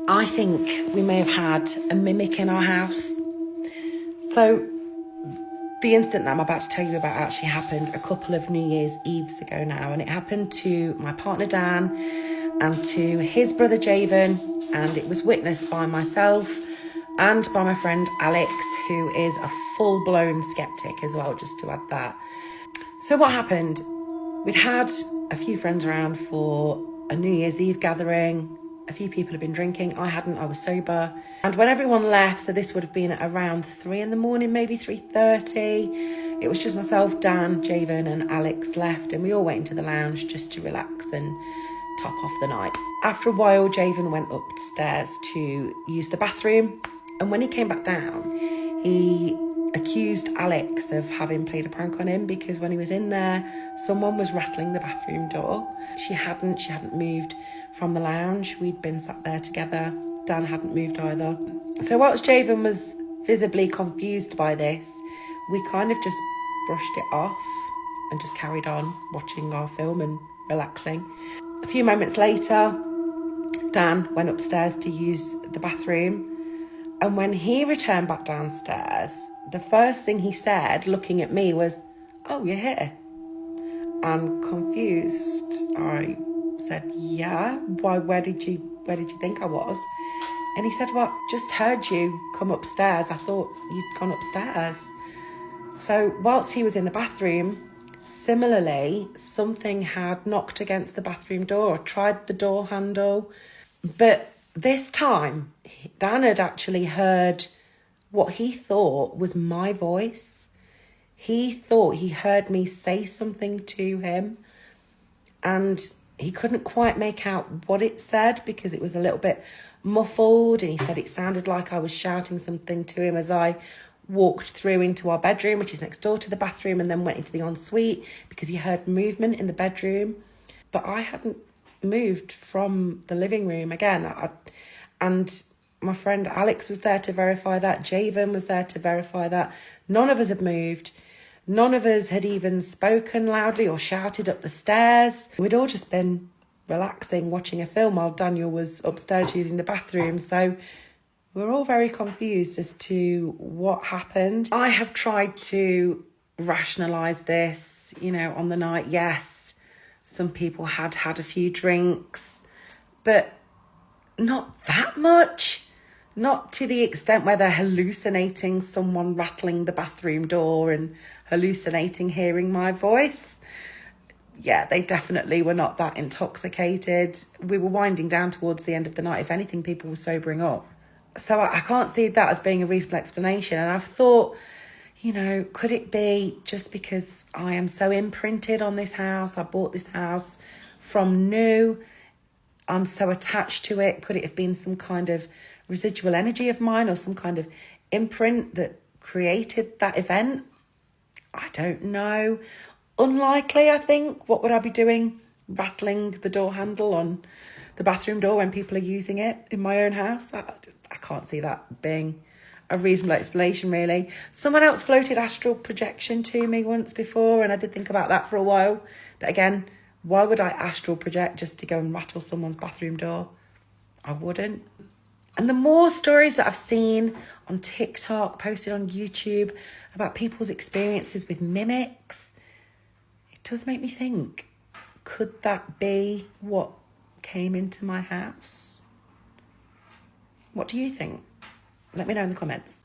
I think we may have had a mimic in our house. So the incident that I'm about to tell you about actually happened a couple of New Year's Eves ago now, and it happened to my partner Dan and to his brother Javen, and it was witnessed by myself and by my friend Alex, who is a full-blown skeptic as well, just to add that. So what happened? We'd had a few friends around for a New Year's Eve gathering. A few people had been drinking. I hadn't, I was sober. And when everyone left, so this would have been around 3 in the morning, maybe 3:30, it was just myself, Dan, Javen and Alex left, and we all went into the lounge just to relax and top off the night. After a while, Javen went upstairs to use the bathroom, and when he came back down, he accused Alex of having played a prank on him, because when he was in there, someone was rattling the bathroom door. She hadn't moved from the lounge. We'd been sat there together. Dan hadn't moved either. So whilst Javen was visibly confused by this, we kind of just brushed it off and just carried on watching our film and relaxing. A few moments later, Dan went upstairs to use the bathroom, and when he returned back downstairs, the first thing he said, looking at me, was, "Oh, you're here?" And confused, I said, "Yeah, why, where did you think I was?" And he said, "Well, just heard you come upstairs. I thought you'd gone upstairs." So whilst he was in the bathroom, similarly, something had knocked against the bathroom door, tried the door handle, but this time, Dan had actually heard what he thought was my voice. He thought he heard me say something to him, and he couldn't quite make out what it said because it was a little bit muffled, and he said it sounded like I was shouting something to him as I walked through into our bedroom, which is next door to the bathroom, and then went into the ensuite because he heard movement in the bedroom. But I hadn't moved from the living room again. And my friend Alex was there to verify that. Javen was there to verify that. None of us had moved. None of us had even spoken loudly or shouted up the stairs. We'd all just been relaxing, watching a film while Daniel was upstairs using the bathroom. So we're all very confused as to what happened. I have tried to rationalise this, on the night. Yes, some people had had a few drinks, but not that much. Not to the extent where they're hallucinating someone rattling the bathroom door and hallucinating hearing my voice. Yeah, they definitely were not that intoxicated. We were winding down towards the end of the night. If anything, people were sobering up. So I can't see that as being a reasonable explanation. And I've thought, could it be just because I am so imprinted on this house? I bought this house from new. I'm so attached to it. Could it have been some kind of residual energy of mine or some kind of imprint that created that event? I don't know. Unlikely, I think. What would I be doing? Rattling the door handle on the bathroom door when people are using it in my own house? I can't see that being a reasonable explanation, really. Someone else floated astral projection to me once before, and I did think about that for a while. But again, why would I astral project just to go and rattle someone's bathroom door? I wouldn't. And the more stories that I've seen on TikTok, posted on YouTube, about people's experiences with mimics, it does make me think, could that be what came into my house? What do you think? Let me know in the comments.